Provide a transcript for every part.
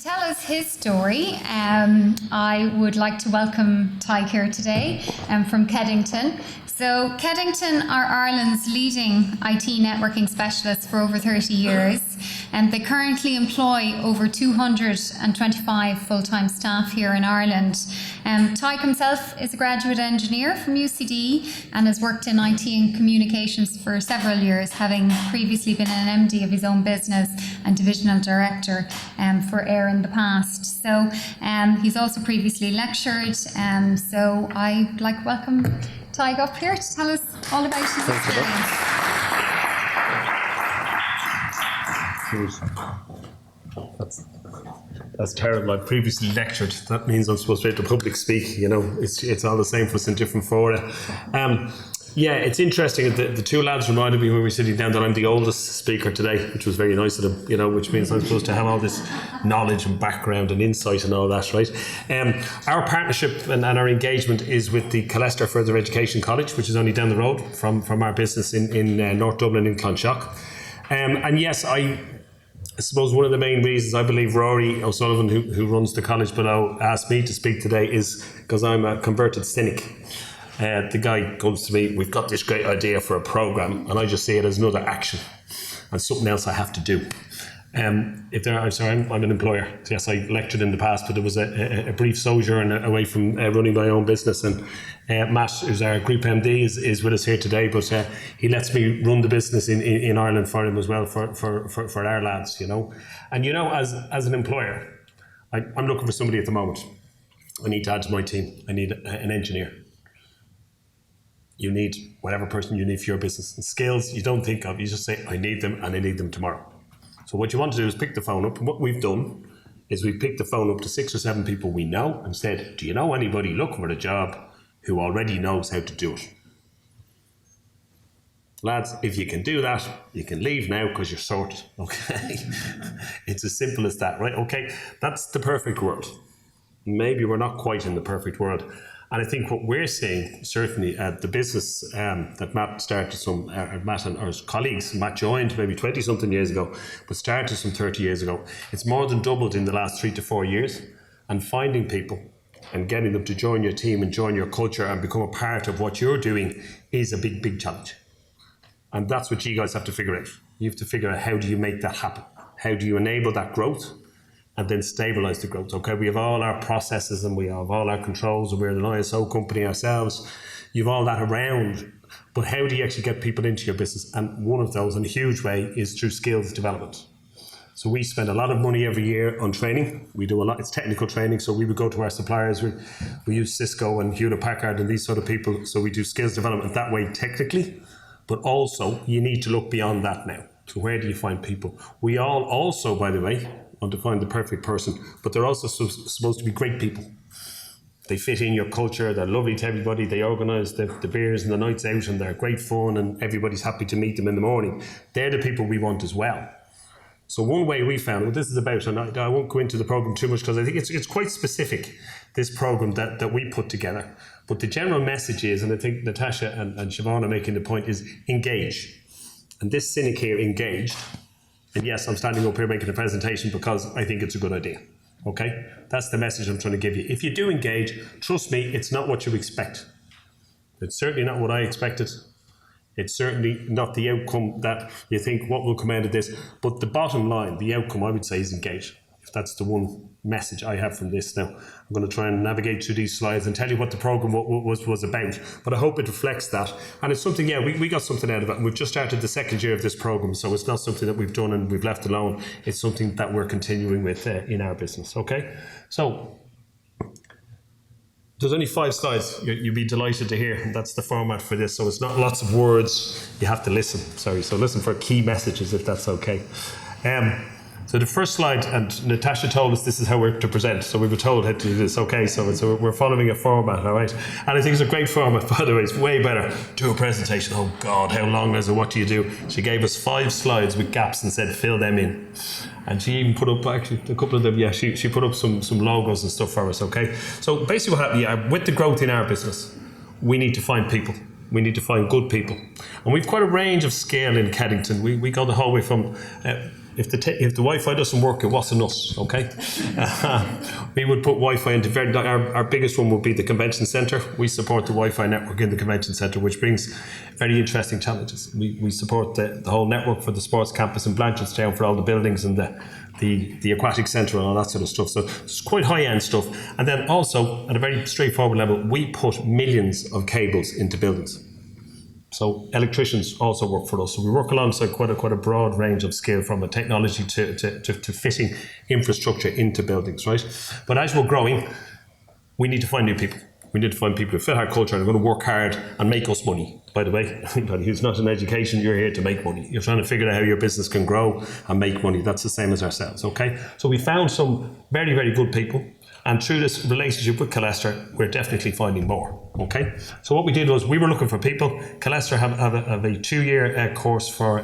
tell us his story, I would like to welcome Tadhg here today from Keddington. So Keddington are Ireland's leading IT networking specialists for over 30 years, and they currently employ over 225 full-time staff here in Ireland. Tadhg himself is a graduate engineer from UCD and has worked in IT and communications for several years, having previously been an MD of his own business and divisional director for AIR in the past. So he's also previously lectured, so I'd like to welcome Tadhg up here to tell us all about his experience. That's terrible. I've previously lectured. That means I'm supposed to be able to public speak. You know, it's all the same for us in different fora. Yeah, it's interesting. The two lads reminded me when we were sitting down that I'm the oldest speaker today, which was very nice of them, you know, which means I'm supposed to have all this knowledge and background and insight and all that, right? Our partnership and our engagement is with the Colester Further Education College, which is only down the road from our business in North Dublin in Clonshock. And yes, I suppose one of the main reasons I believe Rory O'Sullivan, who runs the college below, asked me to speak today is because I'm a converted cynic. The guy comes to me, we've got this great idea for a program, and I just see it as another action and something else I have to do. I'm an employer. So yes, I lectured in the past, but it was a brief sojourn away from running my own business. And Matt, who's our Group MD, is with us here today, but he lets me run the business in Ireland for him as well, for our lads, you know. And you know, as an employer, I'm looking for somebody at the moment. I need to add to my team. I need an engineer. You need whatever person you need for your business. And skills you don't think of, you just say, I need them and I need them tomorrow. So what you want to do is pick the phone up. And what we've done is we picked the phone up to 6 or 7 people we know and said, do you know anybody looking for a job who already knows how to do it? Lads, if you can do that, you can leave now because you're sorted, okay? It's as simple as that, right? Okay, that's the perfect world. Maybe we're not quite in the perfect world. And I think what we're seeing, certainly the business that Matt started Matt and our colleagues, Matt joined maybe 20 something years ago, but started some 30 years ago. It's more than doubled in the last 3 to 4 years. And finding people and getting them to join your team and join your culture and become a part of what you're doing is a big, big challenge. And that's what you guys have to figure out. You have to figure out, how do you make that happen? How do you enable that growth? And then stabilise the growth. Okay, we have all our processes and we have all our controls, and we're an ISO company ourselves. You have all that around, but how do you actually get people into your business? And one of those, in a huge way, is through skills development. So we spend a lot of money every year on training. We do a lot, it's technical training, so we would go to our suppliers. We use Cisco and Hewlett Packard and these sort of people, so we do skills development that way technically, but also you need to look beyond that now. So where do you find people? We all also, by the way, want to find the perfect person, but they're also supposed to be great people. They fit in your culture, they're lovely to everybody, they organise the beers and the nights out, and they're great fun, and everybody's happy to meet them in the morning. They're the people we want as well. So one way we found, what this is about, and I won't go into the programme too much because I think it's quite specific, this programme that we put together. But the general message is, and I think Natasha and Siobhan are making the point, is engage. And this cynic here, engaged. And yes, I'm standing up here making a presentation because I think it's a good idea, okay? That's the message I'm trying to give you. If you do engage, trust me, it's not what you expect. It's certainly not what I expected. It's certainly not the outcome that you think, what will come out of this? But the bottom line, the outcome, I would say, is engage. If that's the one message I have from this. Now, I'm going to try and navigate through these slides and tell you what the programme was about. But I hope it reflects that. And it's something, yeah, we got something out of it. And we've just started the 2nd year of this programme. So it's not something that we've done and we've left alone. It's something that we're continuing with in our business, okay? So there's only 5 slides. You'd be delighted to hear. That's the format for this. So it's not lots of words. You have to listen. Sorry. So listen for key messages, if that's okay. So the first slide, and Natasha told us this is how we're to present. So we were told how to do this. Okay, so we're following a format, all right? And I think it's a great format, by the way. It's way better. Do a presentation. Oh God, how long is it? What do you do? She gave us 5 slides with gaps and said, fill them in. And she even put up, actually, a couple of them, yeah, she put up some logos and stuff for us, okay? So basically what happened, yeah, with the growth in our business, we need to find people. We need to find good people. And we've quite a range of scale in Keddington. We go the whole way from if the Wi-Fi doesn't work, it wasn't us, okay? We would put Wi-Fi into our biggest one would be the convention centre. We support the Wi-Fi network in the convention centre, which brings very interesting challenges. We support the whole network for the sports campus in Blanchardstown for all the buildings and the aquatic centre and all that sort of stuff. So it's quite high-end stuff. And then also, at a very straightforward level, we put millions of cables into buildings. So electricians also work for us. So we work alongside quite a broad range of skill, from a technology to fitting infrastructure into buildings, right? But as we're growing, we need to find new people. We need to find people who fit our culture and are going to work hard and make us money. By the way, anybody who's not in education, you're here to make money. You're trying to figure out how your business can grow and make money. That's the same as ourselves, okay? So we found some very, very good people. And through this relationship with Colester, we're definitely finding more, okay? So what we did was we were looking for people. Colester have a 2-year course for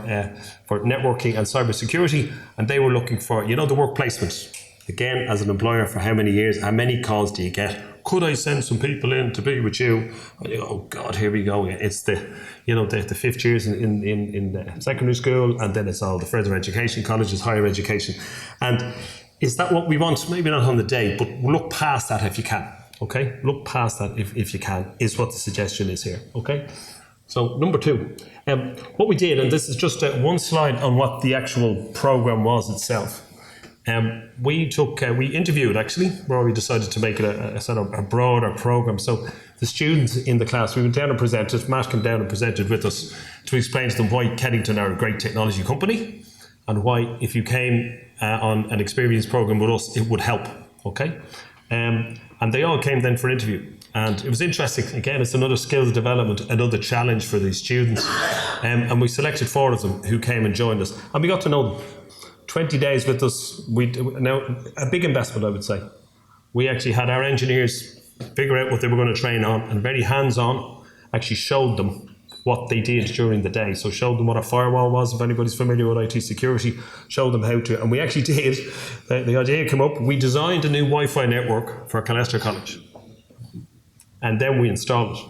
networking and cybersecurity, and they were looking for, the work placement. Again, as an employer, for how many years, how many calls do you get? Could I send some people in to be with you? And you go, oh God, here we go. It's the 5th years in secondary school, and then it's all the further education, colleges, higher education. And is that what we want? Maybe not on the day, but look past that if you can, okay? Look past that if you can, is what the suggestion is here, okay? So number 2, what we did, and this is just one slide on what the actual program was itself. We interviewed actually, where we decided to make it a sort of a broader program. So the students in the class, we went down and presented, Matt came down and presented with us to explain to them why Keddington are a great technology company and why if you came on an experience program with us, it would help, okay? And they all came then for an interview. And it was interesting. Again, it's another skills development, another challenge for these students. And we selected 4 of them who came and joined us. And we got to know them. 20 days with us. Now, a big investment, I would say. We actually had our engineers figure out what they were going to train on, and very hands-on actually showed them what they did during the day. So showed them what a firewall was, if anybody's familiar with IT security, showed them how to, and we actually did, the idea came up, we designed a new Wi-Fi network for Colester College. And then we installed it.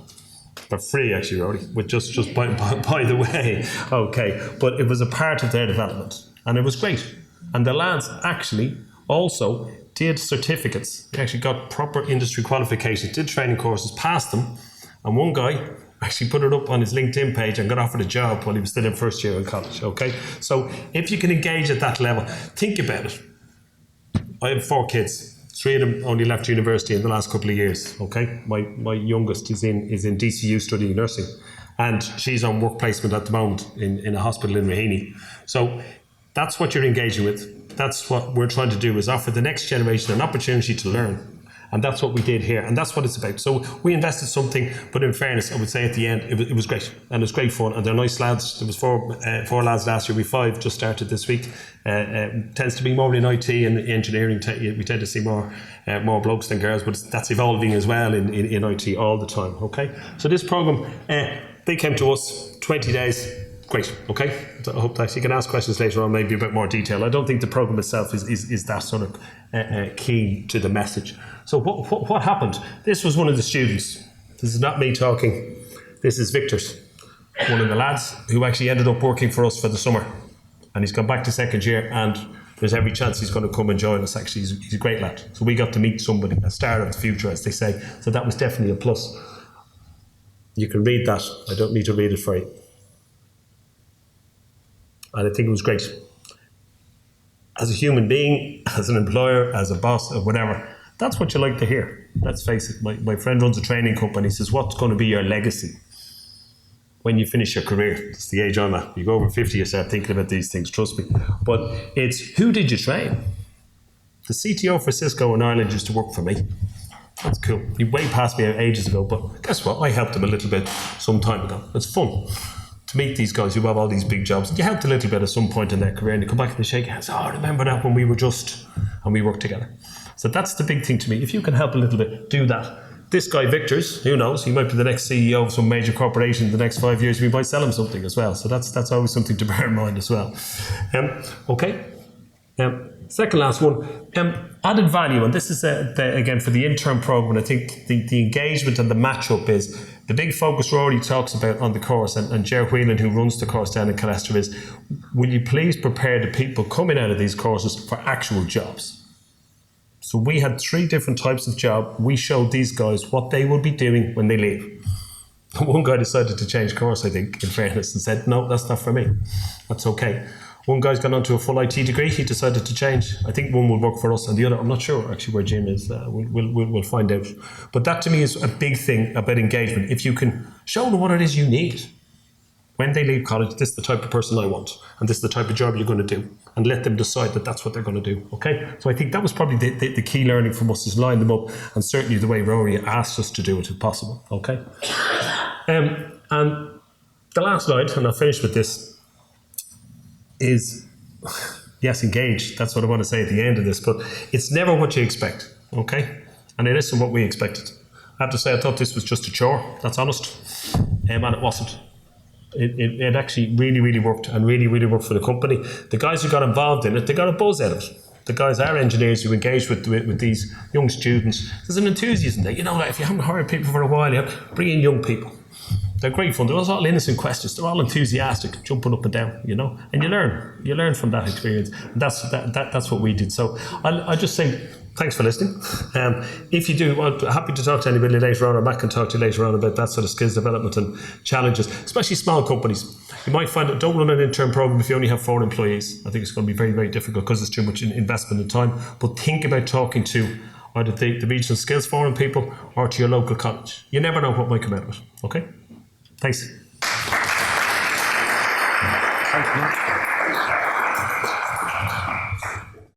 For free, actually, Roddy, with just by the way. Okay, but it was a part of their development. And it was great. And the lads actually also did certificates. They actually got proper industry qualifications, did training courses, passed them. And one guy actually put it up on his LinkedIn page and got offered a job while he was still in first year in college, okay? So if you can engage at that level, think about it. I have 4 kids. 3 of them only left university in the last couple of years, okay? My youngest is in DCU studying nursing, and she's on work placement at the moment in a hospital in Raheny. So that's what you're engaging with. That's what we're trying to do, is offer the next generation an opportunity to learn. And that's what we did here. And that's what it's about. So we invested something, but in fairness, I would say at the end, it was great. And it was great fun. And they're nice lads. There was 4 lads last year. We 5 just started this week. Tends to be more in IT and engineering. We tend to see more blokes than girls, but that's evolving as well in IT all the time. Okay. So this program, they came to us 20 days. Great, okay. I hope that you can ask questions later on, maybe a bit more detail. I don't think the program itself is that sort of key to the message. So what happened? This was one of the students. This is not me talking. This is Victor's, one of the lads who actually ended up working for us for the summer. And he's gone back to second year, and there's every chance he's going to come and join us. Actually, he's a great lad. So we got to meet somebody, a star of the future, as they say. So that was definitely a plus. You can read that. I don't need to read it for you. And I think it was great. As a human being, as an employer, as a boss, or whatever, that's what you like to hear. Let's face it. My friend runs a training company. He says, what's going to be your legacy when you finish your career? It's the age I'm at. You go over 50, you start thinking about these things, trust me. But it's, who did you train? The CTO for Cisco in Ireland used to work for me. That's cool. He way past me ages ago, but guess what? I helped him a little bit some time ago. It's fun to meet these guys who have all these big jobs. You helped a little bit at some point in their career, and you come back and they shake hands. Oh, I remember that when we were and we worked together. So that's the big thing to me. If you can help a little bit, do that. This guy, Victor's, who knows? He might be the next CEO of some major corporation in the next 5 years. We might sell him something as well. So that's always something to bear in mind as well. Okay. Second last one, added value, and this is again for the intern program. I think the engagement and the match-up is the big focus Rory talks about on the course, and Ger Whelan, who runs the course down in Colester, is will you please prepare the people coming out of these courses for actual jobs? So we had 3 different types of job. We showed these guys what they will be doing when they leave. One guy decided to change course, I think, in fairness, and said, no, that's not for me. That's okay. One guy's gone on to a full IT degree. He decided to change. I think one will work for us and the other, I'm not sure actually where Jim is. We'll find out. But that to me is a big thing about engagement. If you can show them what it is you need. When they leave college, this is the type of person I want. And this is the type of job you're going to do. And let them decide that that's what they're going to do. Okay? So I think that was probably the key learning from us, is line them up. And certainly the way Rory asked us to do it if possible. Okay? And the last slide, and I'll finish with this, is, yes, engage. That's what I want to say at the end of this, but it's never what you expect, okay? And it isn't what we expected. I have to say, I thought this was just a chore, that's honest, and it wasn't. It actually really worked, and really worked for the company. The guys who got involved in it, they got a buzz out of it. The guys, our engineers who engaged with these young students, there's an enthusiasm there. You know, like if you haven't hired people for a while, you have, bring in young people. They're great fun. They're all innocent questions. They're all enthusiastic, jumping up and down, you know. And you learn from that experience. And that's what we did. So I'll just say thanks for listening. If you do, I'm happy to talk to anybody later on, or Matt can talk to you later on about that sort of skills development and challenges, especially small companies. You might find that don't run an intern program if you only have 4 employees. I think it's going to be very difficult because there's too much investment in time. But think about talking to either the Regional Skills Forum people or to your local college. You never know what might come out of it. Okay? Thanks. Thank you.